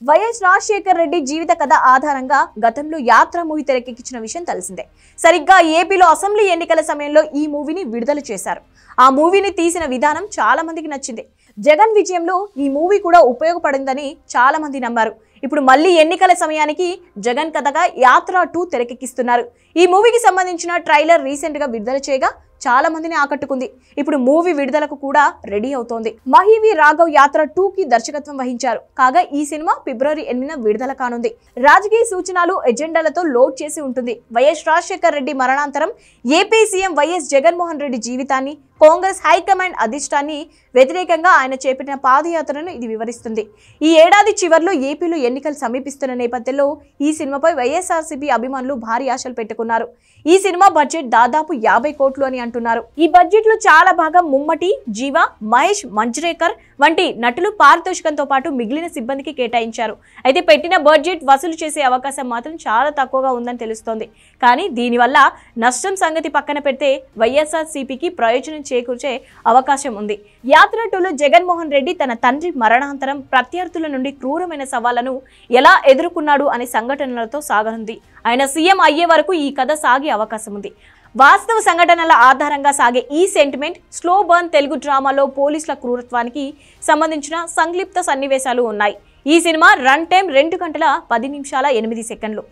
YS Rajasekhar Reddy జీవిత కథ ఆధారంగా గతంలో యాత్ర మూవీ తెరకెక్కించిన విషయం తెలిసిందే. సరిగ్గా ఏపీలో అసెంబ్లీ ఎన్నికల సమయంలో ఈ మూవీని విడుదల చేశారు. ఆ మూవీని తీసిన విధానం చాలా మందికి నచ్చింది. జగన్ విజయంలో ఈ మూవీ కూడా ఉపయోగపడిందని చాలా మంది నమ్మారు. ఇప్పుడు మళ్ళీ ఎన్నికల సమయానికి జగన్ కథగా యాత్ర 2 తెరకెక్కిస్తున్నారు. ఈ మూవీకి సంబంధించిన ట్రైలర్ రీసెంట్ గా విడుదల చేయగా చాలా మందిని ఆకట్టుకుంది. ఇప్పుడు మూవీ విడుదలకు కూడా రెడీ అవుతోంది. మహివి రాఘవ్ యాత్ర 2 కి దర్శకత్వం వహించారు. కాగా ఈ సినిమా ఫిబ్రవరి 8న విడుదల కానుంది. రాజకీయ సూచనలు ఎజెండాలతో లోడ్ చేసి ఉంటుంది. వైఎస్ రాజశేఖర్ రెడ్డి మరణాంతరం AP CM YS Jaganmohan Reddy జీవితాన్ని, కాంగ్రెస్ హైకమాండ్ అధిష్టాన్ని వ్యతిరేకంగా ఆయన చేపట్టిన పాదయాత్రను ఇది వివరిస్తుంది. ఈ ఏడాది చివర్లో ఏపీలో ఎన్నికలు సమీపిస్తున్న నేపథ్యంలో ఈ సినిమాపై వైఎస్ఆర్సీపీ అభిమానులు భారీ ఆశలు పెట్టుకున్నారు. ఈ సినిమా బడ్జెట్ దాదాపు 50 కోట్లు అని అంటున్నారు. ఈ బడ్జెట్ లో చాలా భాగం ముమ్మటి, జీవ, మహేష్ మంజ్రేకర్ వంటి నటులు పారితోషికంతో పాటు మిగిలిన సిబ్బందికి కేటాయించారు. అయితే పెట్టిన బడ్జెట్ వసూలు చేసే అవకాశం మాత్రం చాలా తక్కువగా ఉందని తెలుస్తోంది. కానీ దీనివల్ల నష్టం సంగతి పక్కన పెడితే వైఎస్ఆర్సీపీకి ప్రయోజనం చేకూర్చే అవకాశం ఉంది. యాత్ర 2లో జగన్మోహన్ రెడ్డి తన తండ్రి మరణాంతరం ప్రత్యర్థుల నుండి క్రూరమైన సవాళ్లను ఎలా ఎదుర్కొన్నాడు అనే సంఘటనలతో సాగనుంది. ఆయన సీఎం అయ్యే వరకు ఈ కథ సాగే అవకాశం ఉంది. వాస్తవ సంఘటనల ఆధారంగా సాగే ఈ సెంటిమెంట్ స్లో బర్న్ తెలుగు డ్రామాలో పోలీసుల క్రూరత్వానికి సంబంధించిన సంక్లిప్త సన్నివేశాలు ఉన్నాయి. ఈ సినిమా రన్ టైం 2 గంటల 10 నిమిషాల 8 సెకండ్లు.